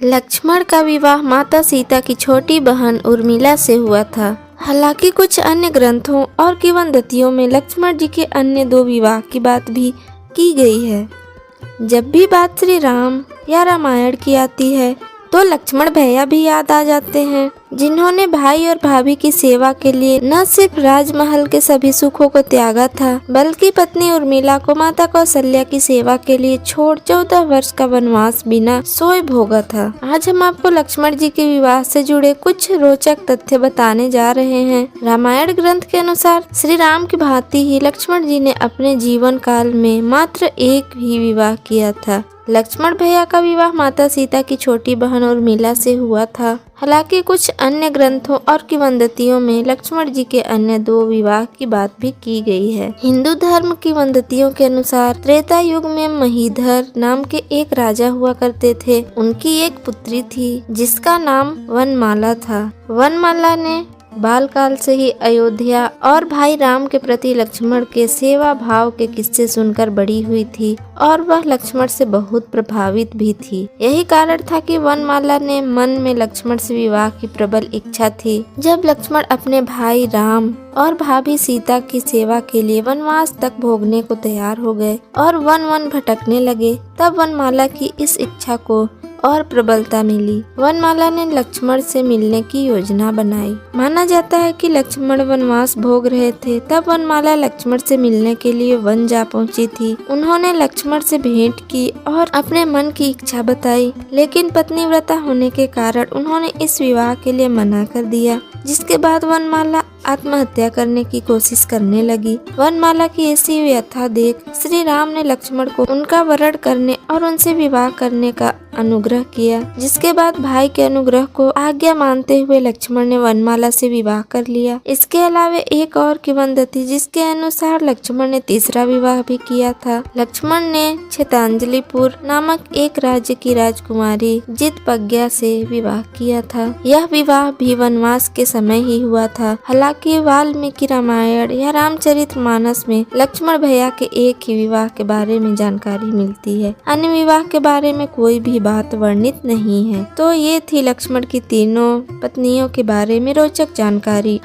लक्ष्मण का विवाह माता सीता की छोटी बहन उर्मिला से हुआ था। हालांकि कुछ अन्य ग्रंथों और किंवदंतियों में लक्ष्मण जी के अन्य 2 विवाह की बात भी की गई है। जब भी बात श्री राम या रामायण की आती है तो लक्ष्मण भैया भी याद आ जाते हैं, जिन्होंने भाई और भाभी की सेवा के लिए न सिर्फ राजमहल के सभी सुखों को त्यागा था, बल्कि पत्नी उर्मिला को माता कौशल्या की सेवा के लिए छोड़ 14 वर्ष का वनवास बिना सोए भोगा था। आज हम आपको लक्ष्मण जी के विवाह से जुड़े कुछ रोचक तथ्य बताने जा रहे हैं। रामायण ग्रंथ के अनुसार श्री राम की भांति ही लक्ष्मण जी ने अपने जीवन काल में मात्र एक ही विवाह किया था। लक्ष्मण भैया का विवाह माता सीता की छोटी बहन उर्मिला से हुआ था। हालांकि कुछ अन्य ग्रंथों और किंवदंतियों में लक्ष्मण जी के अन्य 2 विवाह की बात भी की गई है। हिंदू धर्म किंवदंतियों के अनुसार त्रेता युग में महीधर नाम के एक राजा हुआ करते थे। उनकी एक पुत्री थी जिसका नाम वनमाला था। वनमाला ने बालकाल से ही अयोध्या और भाई राम के प्रति लक्ष्मण के सेवा भाव के किस्से सुनकर बड़ी हुई थी और वह लक्ष्मण से बहुत प्रभावित भी थी। यही कारण था कि वनमाला ने मन में लक्ष्मण से विवाह की प्रबल इच्छा थी। जब लक्ष्मण अपने भाई राम और भाभी सीता की सेवा के लिए वनवास तक भोगने को तैयार हो गए और वन भटकने लगे, तब वनमाला की इस इच्छा को और प्रबलता मिली। वनमाला ने लक्ष्मण से मिलने की योजना बनाई। माना जाता है कि लक्ष्मण वनवास भोग रहे थे, तब वनमाला लक्ष्मण से मिलने के लिए वन जा पहुंची थी। उन्होंने लक्ष्मण से भेंट की और अपने मन की इच्छा बताई, लेकिन पत्नीव्रता होने के कारण उन्होंने इस विवाह के लिए मना कर दिया। जिसके बाद वनमाला आत्महत्या करने की कोशिश करने लगी। वनमाला की ऐसी व्यथा देख श्री राम ने लक्ष्मण को उनका वरण करने और उनसे विवाह करने का अनुग्रह किया। जिसके बाद भाई के अनुग्रह को आज्ञा मानते हुए लक्ष्मण ने वनमाला से विवाह कर लिया। इसके अलावा एक और किंवदंती जिसके अनुसार लक्ष्मण ने तीसरा विवाह भी किया था। लक्ष्मण ने क्षेत्रांजलिपुर नामक एक राज्य की राजकुमारी जितपज्ञा से विवाह किया था। यह विवाह भी वनवास के समय ही हुआ था। हालांकि वाल्मीकि रामायण या रामचरितमानस में लक्ष्मण भैया के एक ही विवाह के बारे में जानकारी मिलती है। अन्य विवाह के बारे में कोई भी बात वर्णित नहीं है। तो ये थी लक्ष्मण की तीनों पत्नियों के बारे में रोचक जानकारी।